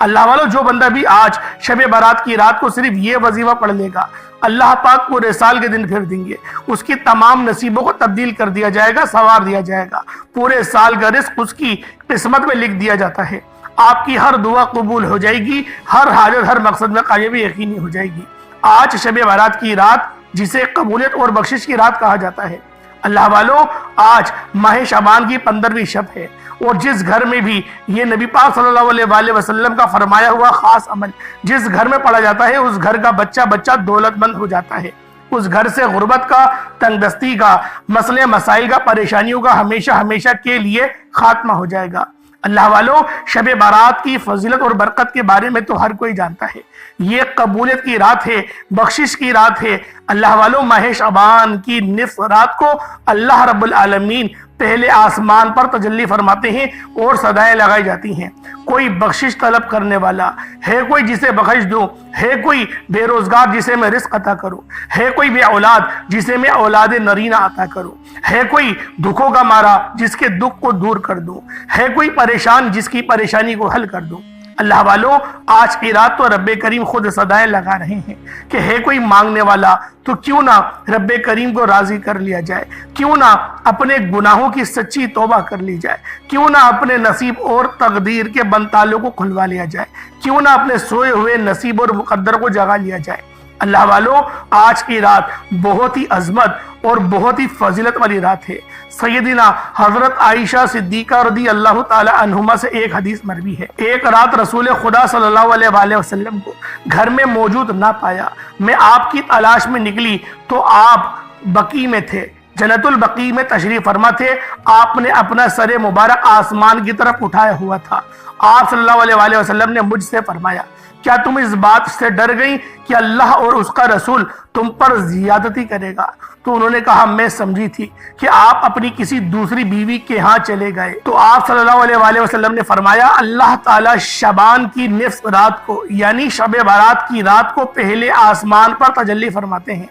اللہ والو جو بندہ بھی آج شب برات کی رات کو صرف یہ وظیفہ پڑھ لے گا، اللہ پاک پورے سال کے دن پھر دیں گے، اس کی تمام نصیبوں کو تبدیل کر دیا جائے گا، سنوار دیا جائے گا، پورے سال کا رزق اس کی قسمت میں لکھ دیا جاتا ہے، آپ کی ہر دعا قبول ہو جائے گی، ہر حاجت ہر مقصد میں کامیابی یقینی ہو جائے گی۔ آج شب برات کی رات جسے قبولیت اور بخشش کی رات کہا جاتا ہے، اللہ والو آج ماہ شعبان کی 15ویں شب ہے، اور جس گھر میں بھی یہ نبی پاک صلی اللہ علیہ وآلہ وسلم کا فرمایا ہوا خاص عمل جس گھر میں پڑھا جاتا ہے، اس گھر کا بچہ دولت مند ہو جاتا ہے، اس گھر سے غربت کا، تنگ دستی کا، مسئلے مسائل کا، پریشانیوں کا ہمیشہ کے لیے خاتمہ ہو جائے گا۔ اللہ والو شب برات کی فضیلت اور برکت کے بارے میں تو ہر کوئی جانتا ہے، یہ قبولیت کی رات ہے، بخشش کی رات ہے۔ اللہ والو ماہ شعبان کی نصف رات کو اللہ رب العالمین پہلے آسمان پر تجلی فرماتے ہیں اور صدائیں لگائی جاتی ہیں، کوئی بخشش طلب کرنے والا ہے، کوئی جسے بخش دوں، ہے کوئی بے روزگار جسے میں رزق عطا کروں، ہے کوئی بے اولاد جسے میں اولاد نرینہ عطا کروں، ہے کوئی دکھوں کا مارا جس کے دکھ کو دور کر دوں، ہے کوئی پریشان جس کی پریشانی کو حل کر دوں۔ اللہ والو آج کی رات تو رب کریم خود صدائیں لگا رہے ہیں کہ ہے کوئی مانگنے والا تو کیوں نہ رب کریم کو راضی کر لیا جائے، کیوں نہ اپنے گناہوں کی سچی توبہ کر لی جائے، کیوں نہ اپنے نصیب اور تقدیر کے بند تالوں کو کھلوا لیا جائے، کیوں نہ اپنے سوئے ہوئے نصیب اور مقدر کو جگا لیا جائے۔ اللہ والو آج کی رات بہت ہی عظمت اور بہت ہی فضیلت والی رات ہے۔ سیدنا حضرت عائشہ صدیقہ رضی اللہ تعالی عنہما سے ایک حدیث مروی ہے، ایک رات رسول خدا صلی اللہ علیہ وآلہ وسلم کو گھر میں موجود نہ پایا، میں آپ کی تلاش میں نکلی تو آپ بقیع میں تھے، جنت البقیع میں تشریف فرما تھے، آپ نے اپنا سر مبارک آسمان کی طرف اٹھایا ہوا تھا۔ آپ صلی اللہ علیہ وآلہ وسلم نے مجھ سے فرمایا، کیا تم اس بات سے ڈر گئی کہ اللہ اور اس کا رسول تم پر زیادتی کرے گا؟ تو انہوں نے کہا میں سمجھی تھی کہ آپ اپنی کسی دوسری بیوی کے ہاں چلے گئے۔ تو آپ صلی اللہ علیہ وآلہ وسلم نے فرمایا، اللہ تعالیٰ شعبان کی نصف رات کو یعنی شب برات کی رات کو پہلے آسمان پر تجلی فرماتے ہیں،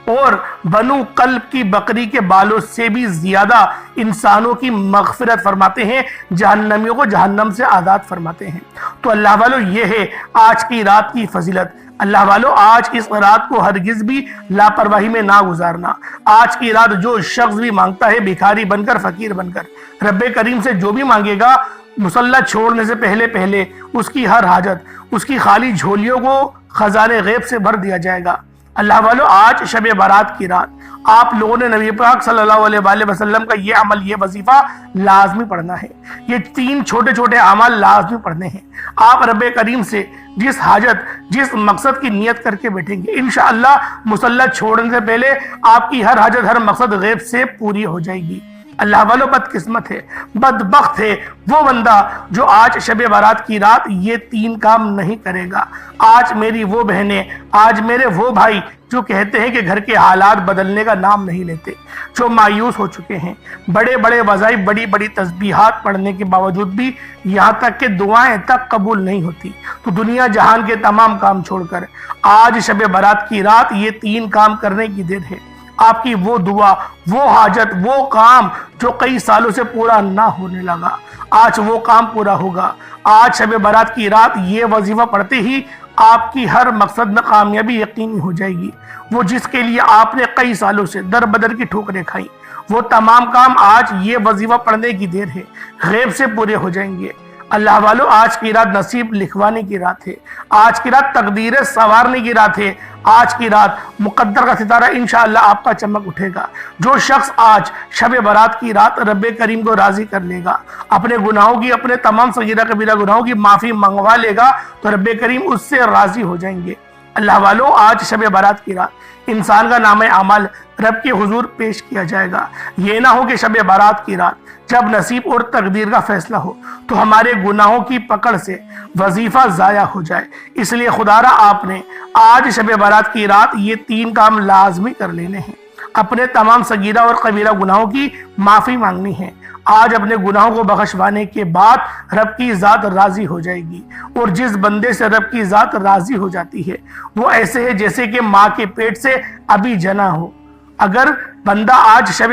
اور بنو قلب کی بکری کے بالوں سے بھی زیادہ انسانوں کی مغفرت فرماتے ہیں، جہنمیوں کو جہنم سے آزاد فرماتے ہیں۔ تو اللہ والو یہ ہے آج کی رات کی فضیلت۔ اللہ والو آج اس رات کو ہرگز بھی لاپرواہی میں نہ گزارنا۔ آج کی رات جو شخص بھی مانگتا ہے بھکاری بن کر، فقیر بن کر، رب کریم سے جو بھی مانگے گا، مصلی چھوڑنے سے پہلے اس کی ہر حاجت، اس کی خالی جھولیوں کو خزانے غیب سے بھر دیا جائے گا۔ اللہ والو آج شب برات کی رات آپ لوگوں نے نبی پاک صلی اللہ علیہ وآلہ وسلم کا یہ عمل، یہ وظیفہ لازمی پڑھنا ہے، یہ 3 چھوٹے اعمال لازمی پڑھنے ہیں۔ آپ رب کریم سے جس حاجت، جس مقصد کی نیت کر کے بیٹھیں گے، انشاءاللہ مصلی چھوڑنے سے پہلے آپ کی ہر حاجت، ہر مقصد غیب سے پوری ہو جائے گی۔ اللہ والو بدقسمت ہے، بدبخت ہے وہ بندہ جو آج شب برات کی رات یہ 3 کام نہیں کرے گا۔ آج میری وہ بہنیں، آج میرے وہ بھائی جو کہتے ہیں کہ گھر کے حالات بدلنے کا نام نہیں لیتے، جو مایوس ہو چکے ہیں، بڑے وظائف، بڑی تسبیحات پڑھنے کے باوجود بھی یہاں تک کہ دعائیں تک قبول نہیں ہوتی، تو دنیا جہان کے تمام کام چھوڑ کر آج شب برات کی رات یہ 3 کام کرنے کی دیر ہے۔ آپ کی وہ دعا، وہ حاجت، وہ کام جو کئی سالوں سے پورا نہ ہونے لگا، آج وہ کام پورا ہوگا۔ آج شب برات کی رات یہ وظیفہ پڑھتے ہی آپ کی ہر مقصد میں کامیابی یقینی ہو جائے گی۔ وہ جس کے لیے آپ نے کئی سالوں سے در بدر کی ٹھوکریں کھائیں، وہ تمام کام آج یہ وظیفہ پڑھنے کی دیر ہے، غیب سے پورے ہو جائیں گے۔ اللہ والو آج کی رات نصیب لکھوانے کی رات ہے، آج کی رات تقدیریں سنوارنے کی رات ہے، آج کی رات مقدر کا ستارہ انشاءاللہ آپ کا چمک اٹھے گا۔ جو شخص آج شب برات کی رات رب کریم کو راضی کر لے گا، اپنے گناہوں کی، اپنے تمام صغیرہ کبیرہ گناہوں کی معافی منگوا لے گا، تو رب کریم اس سے راضی ہو جائیں گے۔ اللہ والو آج شب برات کی رات انسان کا نام اعمال رب کے حضور پیش کیا جائے گا۔ یہ نہ ہو کہ شب برات کی رات جب نصیب اور تقدیر کا فیصلہ ہو تو ہمارے گناہوں کی پکڑ سے وظیفہ ضائع ہو جائے۔ اس لیے خدا را آپ نے آج شب برات کی رات یہ 3 کام لازمی کر لینے ہیں۔ اپنے تمام صغیرہ اور کبیرہ گناہوں کی معافی مانگنی ہے۔ آج اپنے گناہوں کو بخشوانے کے بعد رب کی ذات راضی ہو جائے گی، اور جس بندے سے رب کی ذات راضی ہو جاتی ہے وہ ایسے ہے جیسے کہ ماں کے پیٹ سے ابھی جنا ہو۔ اگر بندہ آج شب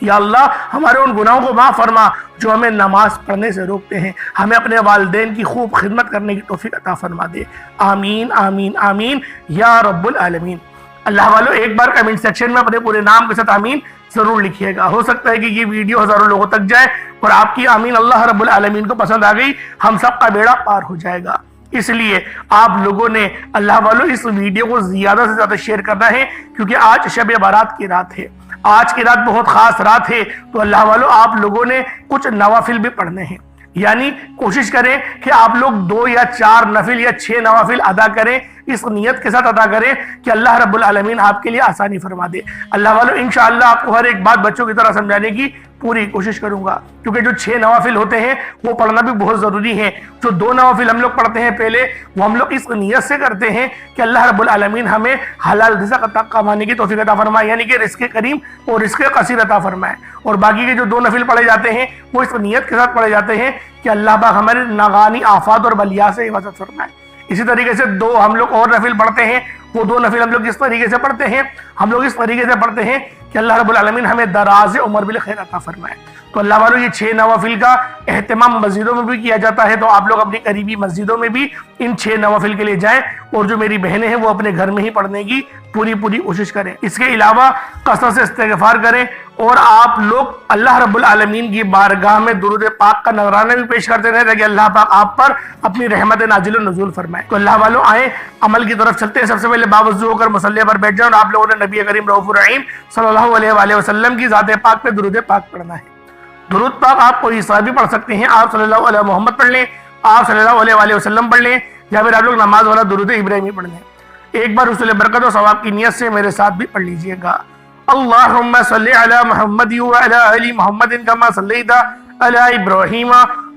یا اللہ ہمارے ان گناہوں کو معاف فرما جو ہمیں نماز پڑھنے سے روکتے ہیں، ہمیں اپنے والدین کی خوب خدمت کرنے کی توفیق عطا فرما دے، آمین آمین آمین یا رب العالمین۔ اللہ والو ایک بار کمنٹ سیکشن میں اپنے پورے نام کے ساتھ آمین ضرور لکھیے گا، ہو سکتا ہے کہ یہ ویڈیو ہزاروں لوگوں تک جائے اور آپ کی آمین اللہ رب العالمین کو پسند آ گئی، ہم سب کا بیڑا پار ہو جائے گا۔ اس لیے آپ لوگوں نے اللہ والو اس ویڈیو کو زیادہ سے زیادہ شیئر کرنا ہے، کیونکہ آج شب بارات کی رات ہے، آج کی رات بہت خاص رات ہے، تو اللہ والو آپ لوگوں نے کچھ نوافل بھی پڑھنے ہیں، یعنی کوشش کریں کہ آپ لوگ 2 یا 4 نفل یا 6 نوافل ادا کریں، اس نیت کے ساتھ ادا کریں کہ اللہ رب العالمین آپ کے لیے آسانی فرما دے۔ اللہ والو انشاءاللہ آپ کو ہر ایک بات بچوں کی طرح سمجھانے کی پوری کوشش کروں گا، کیونکہ جو 6 نوافل ہوتے ہیں وہ پڑھنا بھی بہت ضروری ہے۔ جو 2 نوافل ہم لوگ پڑھتے ہیں پہلے، وہ ہم لوگ اس نیت سے کرتے ہیں کہ اللہ رب العالمین ہمیں حلال رزق عطا کمانے کی توفیق عطا فرمائے، یعنی کہ رزق کریم اور رزق قصیر عطا فرمائے، اور باقی کے جو 2 نفل پڑھے جاتے ہیں وہ اس نیت کے ساتھ پڑھے جاتے ہیں کہ اللہ پاک ہمارے ناگہانی آفات اور بلیا سے حفاظت فرمائے۔ اسی طریقے سے 2 ہم لوگ اور نفل پڑھتے ہیں، وہ 2 نفل ہم لوگ اس طریقے سے پڑھتے ہیں، ہم لوگ اس طریقے سے پڑھتے ہیں کہ اللہ رب العالمین ہمیں دراز عمر بالخیر عطا فرمائے۔ تو اللہ والو یہ 6 نوافل کا اہتمام مسجدوں میں بھی کیا جاتا ہے، تو آپ لوگ اپنی قریبی مسجدوں میں بھی ان 6 نوافل کے لیے جائیں، اور جو میری بہنیں ہیں وہ اپنے گھر میں ہی پڑھنے کی پوری کوشش کریں۔ اس کے علاوہ کثرت سے استغفار کریں، اور آپ لوگ اللہ رب العالمین کی بارگاہ میں درود پاک کا نذرانہ بھی پیش کرتے رہیں تاکہ اللہ پاک آپ پر اپنی رحمت نازل و نزول فرمائے۔ تو اللہ والو آئیں عمل کی طرف چلتے ہیں۔ سب سے پہلے باوضو ہو کر مصلی پر بیٹھ جاؤں، اور آپ لوگوں نے نبی کریم رؤوف الرحیم صلی اللہ علیہ وآلہ وسلم کی ذات پاک پہ درود پاک پڑھنا ہے۔ درود پاک آپ کوئی سا بھی پڑھ سکتے ہیں، آپ صلی اللہ علیہ محمد پڑھ لیں، آپ صلی اللہ علیہ وآلہ وسلم پڑھ لیں، یا پھر آپ لوگ نماز والا درود ابراہیمی پڑھ لیں۔ ایک بار حصول برکت و ثواب کی نیت سے میرے ساتھ بھی پڑھ لیجئے گا۔ اللہم صلی علی محمد وعلی آل محمد کما صلیت علی ابراہیم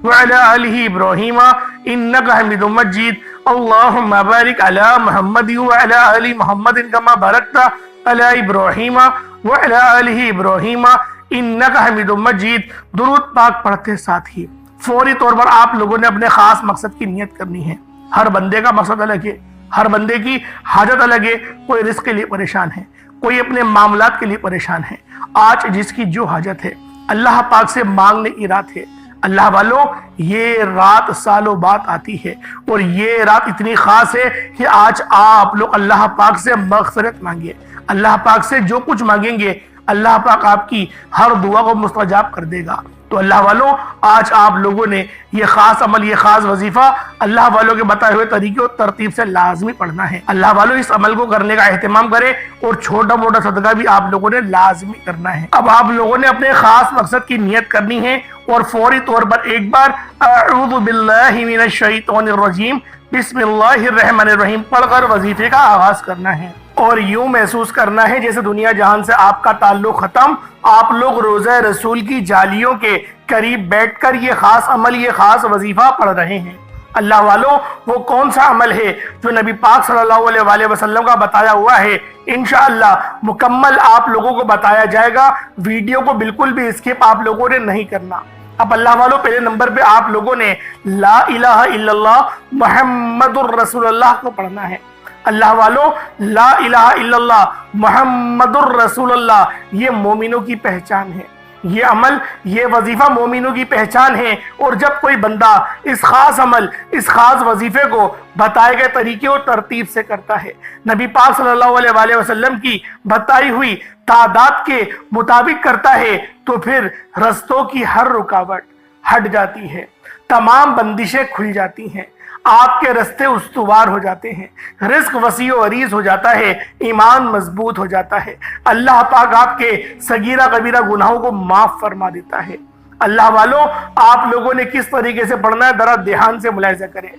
وعلی آل ابراہیم انک حمید مجید۔ اللہم بارک علی محمد وعلی آل محمد کما بارکت علی ابراہیم وعلی آل ابراہیم انک حمید مجید۔ درود پاک پڑھتے ساتھ ہی فوری طور پر آپ لوگوں نے اپنے خاص مقصد کی نیت کرنی ہے۔ ہر بندے کا مقصد الگ ہے، ہر بندے کی حاجت الگ ہے، کوئی رزق کے لیے پریشان ہے، کوئی اپنے معاملات کے لیے پریشان ہے۔ آج جس کی جو حاجت ہے اللہ پاک سے مانگنے کی رات ہے۔ اللہ والوں یہ رات سالوں بعد آتی ہے، اور یہ رات اتنی خاص ہے کہ آج آپ لوگ اللہ پاک سے مغفرت مانگے، اللہ پاک سے جو کچھ مانگیں گے اللہ پاک آپ کی ہر دعا کو مستجاب کر دے گا۔ تو اللہ والوں آج آپ لوگوں نے یہ خاص عمل، یہ خاص وظیفہ اللہ والوں کے بتائے ہوئے طریقے اور ترتیب سے لازمی پڑھنا ہے۔ اللہ والوں اس عمل کو کرنے کا اہتمام کریں، اور چھوٹا موٹا صدقہ بھی آپ لوگوں نے لازمی کرنا ہے۔ اب آپ لوگوں نے اپنے خاص مقصد کی نیت کرنی ہے، اور فوری طور پر ایک بار اعوذ باللہ من الشیطان الرجیم بسم اللہ الرحمن الرحیم پڑھ کر وظیفے کا آغاز کرنا ہے، اور یوں محسوس کرنا ہے جیسے دنیا جہان سے آپ کا تعلق ختم، آپ لوگ روضہ رسول کی جالیوں کے قریب بیٹھ کر یہ خاص عمل، یہ خاص وظیفہ پڑھ رہے ہیں۔ اللہ والوں وہ کون سا عمل ہے جو نبی پاک صلی اللہ علیہ وآلہ وسلم کا بتایا ہوا ہے؟ انشاءاللہ مکمل آپ لوگوں کو بتایا جائے گا، ویڈیو کو بالکل بھی اسکپ آپ لوگوں نے نہیں کرنا۔ اب اللہ والوں پہلے نمبر پہ آپ لوگوں نے لا الہ الا اللہ محمد الرسول اللہ کو پڑھنا ہے۔ اللہ والوں لا الہ الا اللہ محمد الرسول اللہ یہ مومنوں کی پہچان ہے، یہ عمل، یہ وظیفہ مومنوں کی پہچان ہے، اور جب کوئی بندہ اس خاص عمل، اس خاص وظیفے کو بتائے گئے طریقے اور ترتیب سے کرتا ہے، نبی پاک صلی اللہ علیہ وآلہ وسلم کی بتائی ہوئی تعداد کے مطابق کرتا ہے، تو پھر رستوں کی ہر رکاوٹ ہٹ جاتی ہے، تمام بندشیں کھل جاتی ہیں، آپ کے رستے استوار ہو جاتے ہیں، رزق وسیع و عریض ہو جاتا ہے، ایمان مضبوط ہو جاتا ہے، اللہ پاک آپ کے صغیرہ کبیرہ گناہوں کو معاف فرما دیتا ہے۔ اللہ والوں آپ لوگوں نے کس طریقے سے پڑھنا ہے ذرا دھیان سے ملاحظہ کریں۔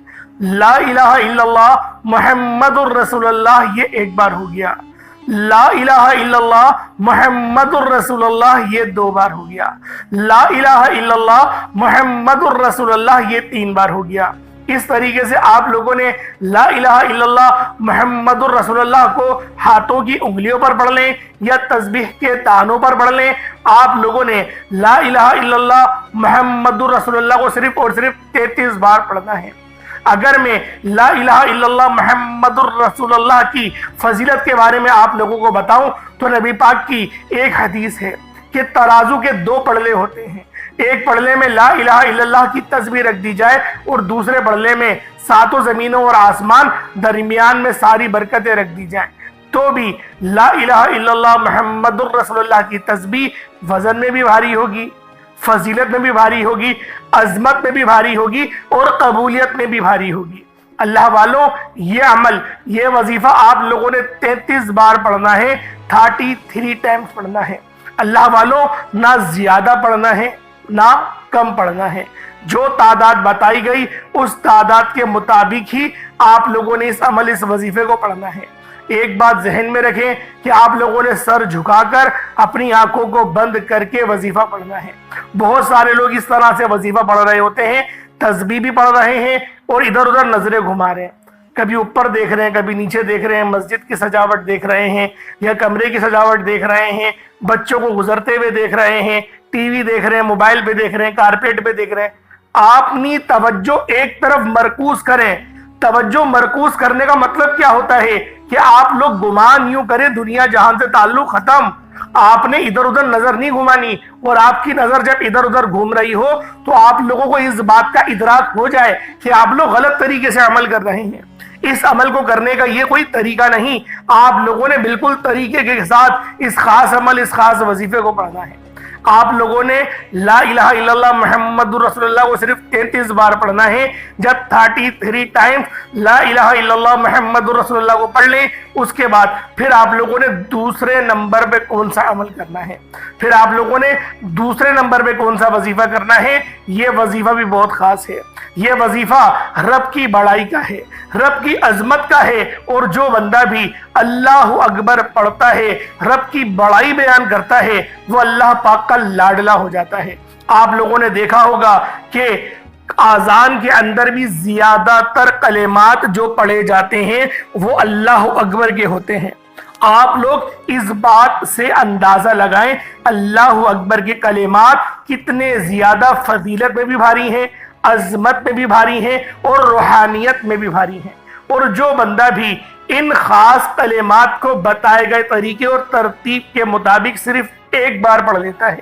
لا الہ الا اللہ محمد الرسول اللہ یہ ایک بار ہو گیا، لا الہ الا اللہ محمد الرسول اللہ یہ 2 بار ہو گیا، لا الہ الا اللہ محمد الرسول اللہ یہ 3 بار ہو گیا۔ اس طریقے سے آپ لوگوں نے لا الہ الا اللہ محمد الرسول اللہ کو ہاتھوں کی انگلیوں پر پڑھ لیں یا تسبیح کے تانوں پر پڑھ لیں۔ آپ لوگوں نے لا الہ الا اللہ محمد الرسول اللہ کو صرف اور صرف 33 بار پڑھنا ہے۔ اگر میں لا الہ الا اللہ محمد الرسول اللہ کی فضیلت کے بارے میں آپ لوگوں کو بتاؤں تو نبی پاک کی ایک حدیث ہے کہ ترازو کے دو پڑلے ہوتے ہیں، ایک پڑلے میں لا الہ الا اللہ کی تسبیح رکھ دی جائے اور دوسرے پڑلے میں ساتوں زمینوں اور آسمان، درمیان میں ساری برکتیں رکھ دی جائیں، تو بھی لا الہ الا اللہ محمد الرسول اللہ کی تسبیح وزن میں بھی بھاری ہوگی، فضیلت میں بھی بھاری ہوگی، عظمت میں بھی بھاری ہوگی اور قبولیت میں بھی بھاری ہوگی۔ اللہ والوں، یہ عمل، یہ وظیفہ آپ لوگوں نے 33 بار پڑھنا ہے، 33 ٹائمز پڑھنا ہے۔ اللہ والوں، نہ زیادہ پڑھنا ہے نہ کم پڑھنا ہے، جو تعداد بتائی گئی اس تعداد کے مطابق ہی آپ لوگوں نے اس عمل، اس وظیفے کو پڑھنا ہے۔ ایک بات ذہن میں رکھیں کہ آپ لوگوں نے سر جھکا کر اپنی آنکھوں کو بند کر کے وظیفہ پڑھنا ہے۔ بہت سارے لوگ اس طرح سے وظیفہ پڑھ رہے ہوتے ہیں، تسبیح بھی پڑھ رہے ہیں اور ادھر ادھر نظریں گھما رہے ہیں، کبھی اوپر دیکھ رہے ہیں، کبھی نیچے دیکھ رہے ہیں، مسجد کی سجاوٹ دیکھ رہے ہیں یا کمرے کی سجاوٹ دیکھ رہے ہیں، بچوں کو گزرتے ہوئے دیکھ رہے ہیں، ٹی وی دیکھ رہے ہیں، موبائل پہ دیکھ رہے ہیں، کارپیٹ پہ دیکھ رہے ہیں۔ آپ اپنی توجہ ایک طرف مرکوز کریں۔ توجہ مرکوز کرنے کا مطلب کیا ہوتا ہے کہ آپ لوگ گمان یوں کریں دنیا جہان سے تعلق ختم، آپ نے ادھر ادھر نظر نہیں گھمانی، اور آپ کی نظر جب ادھر ادھر گھوم رہی ہو تو آپ لوگوں کو اس بات کا ادراک ہو جائے کہ آپ لوگ غلط طریقے سے عمل کر رہے ہیں۔ اس عمل کو کرنے کا یہ کوئی طریقہ نہیں، آپ لوگوں نے بالکل طریقے کے ساتھ اس خاص عمل، اس خاص وظیفے کو پڑھنا ہے۔ آپ لوگوں نے لا الہ الا اللہ محمد الرسول اللہ کو صرف 33 بار پڑھنا ہے۔ جب 33 ٹائمز لا الہ الا اللہ محمد الرسول اللہ کو پڑھ لیں، اس کے بعد پھر آپ لوگوں نے دوسرے نمبر پہ کون سا عمل کرنا ہے، پھر آپ لوگوں نے دوسرے نمبر پہ کون سا وظیفہ کرنا ہے۔ یہ وظیفہ بھی بہت خاص ہے، یہ وظیفہ رب کی بڑائی کا ہے، رب کی عظمت کا ہے، اور جو بندہ بھی اللہ اکبر پڑھتا ہے، رب کی بڑائی بیان کرتا ہے، وہ اللہ پاک کا لاڈلا ہو جاتا ہے۔ آپ لوگوں نے دیکھا ہوگا کہ آذان کے اندر بھی زیادہ تر کلمات جو پڑھے جاتے ہیں وہ اللہ اکبر کے ہوتے ہیں۔ آپ لوگ اس بات سے اندازہ لگائیں اللہ اکبر کے کلمات کتنے زیادہ فضیلت میں بھی بھاری ہیں، عظمت میں بھی بھاری ہیں اور روحانیت میں بھی بھاری ہیں۔ اور جو بندہ بھی ان خاص کلمات کو بتائے گئے طریقے اور ترتیب کے مطابق صرف ایک بار پڑھ لیتا ہے،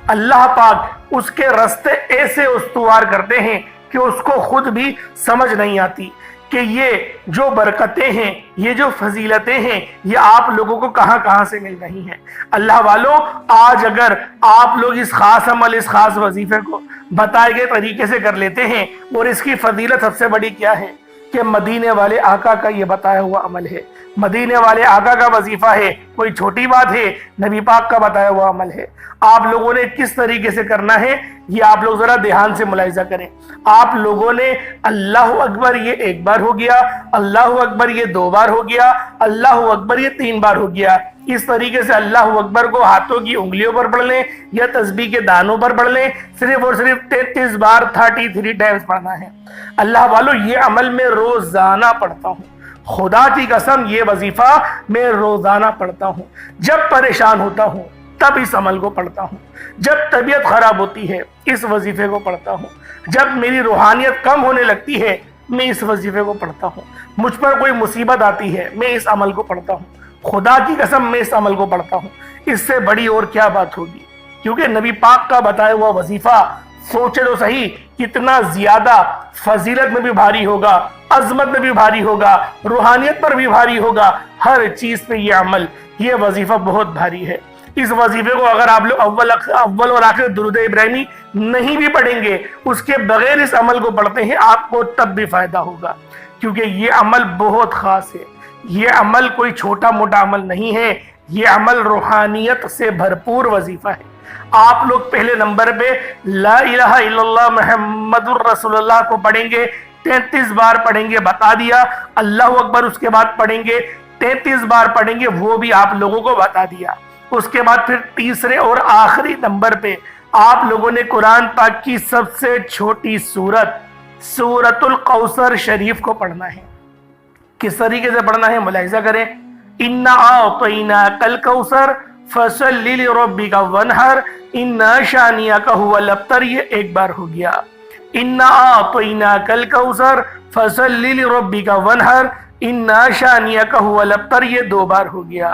اللہ پاک اس کے راستے ایسے استوار کرتے ہیں کہ اس کو خود بھی سمجھ نہیں آتی کہ یہ جو برکتیں ہیں، یہ جو فضیلتیں ہیں، یہ آپ لوگوں کو کہاں کہاں سے مل رہی ہیں۔ اللہ والوں، آج اگر آپ لوگ اس خاص عمل، اس خاص وظیفے کو بتائے گئے طریقے سے کر لیتے ہیں، اور اس کی فضیلت سب سے بڑی کیا ہے کہ مدینے والے آقا کا یہ بتایا ہوا عمل ہے، مدینے والے آقا کا وظیفہ ہے، کوئی چھوٹی بات ہے، نبی پاک کا بتایا ہوا عمل ہے۔ آپ لوگوں نے کس طریقے سے کرنا ہے یہ آپ لوگ ذرا دھیان سے ملاحظہ کریں۔ آپ لوگوں نے اللہ اکبر یہ ایک بار ہو گیا، اللہ اکبر یہ 2 بار ہو گیا، اللہ اکبر یہ 3 بار ہو گیا۔ اس طریقے سے اللہ اکبر کو ہاتھوں کی انگلیوں پر پڑھ لیں یا تسبیح کے دانوں پر پڑھ لیں، صرف اور صرف 33 بار 33 ٹائمز پڑھنا ہے۔ اللہ والو، یہ عمل میں روزانہ پڑھتا ہوں، خدا کی قسم یہ وظیفہ میں روزانہ پڑھتا ہوں۔ جب پریشان ہوتا ہوں تب اس عمل کو پڑھتا ہوں، جب طبیعت خراب ہوتی ہے اس وظیفے کو پڑھتا ہوں، جب میری روحانیت کم ہونے لگتی ہے میں اس وظیفے کو پڑھتا ہوں، مجھ پر کوئی مصیبت آتی ہے میں اس عمل کو پڑھتا ہوں، خدا کی قسم میں اس عمل کو پڑھتا ہوں۔ اس سے بڑی اور کیا بات ہوگی، کیونکہ نبی پاک کا بتایا ہوا وظیفہ سوچے تو صحیح کتنا زیادہ فضیلت میں بھی بھاری ہوگا، عظمت میں بھی بھاری ہوگا، روحانیت پر بھی بھاری ہوگا، ہر چیز پہ یہ عمل، یہ وظیفہ بہت بھاری ہے۔ اس وظیفے کو اگر آپ لوگ اول اور آخر درود ابراہیمی نہیں بھی پڑھیں گے، اس کے بغیر اس عمل کو پڑھتے ہیں، آپ کو تب بھی فائدہ ہوگا، کیونکہ یہ عمل بہت خاص ہے۔ یہ عمل کوئی چھوٹا موٹا عمل نہیں ہے، یہ عمل روحانیت سے بھرپور وظیفہ ہے۔ آپ لوگ پہلے نمبر پہ لا الہ الا اللہ محمد الرسول اللہ کو پڑھیں گے، 33 بار پڑھیں گے، بتا دیا۔ اللہ اکبر اس کے بعد پڑھیں گے، 33 بار پڑھیں گے، وہ بھی آپ لوگوں کو بتا دیا۔ اس کے بعد پھر تیسرے اور آخری نمبر پہ آپ لوگوں نے قرآن پاک کی سب سے چھوٹی سورت سورۃ الکوثر شریف کو پڑھنا ہے۔ کس طریقے سے پڑھنا ہے ملاحظہ کریں۔ اِنَّا أَعْطَيْنَاكَ الْكَوْثَرَ فَصَلِّ لِرَبِّكَ وَانْحَرْ إِنَّ شَانِئَكَ هُوَ الْأَبْتَرُ، یہ ایک بار ہو گیا۔ اِنَّا أَعْطَيْنَاكَ الْكَوْثَرَ فَصَلِّ لِرَبِّكَ وَانْحَرْ إِنَّ شَانِئَكَ هُوَ الْأَبْتَرُ، یہ 2 بار ہو گیا۔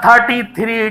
33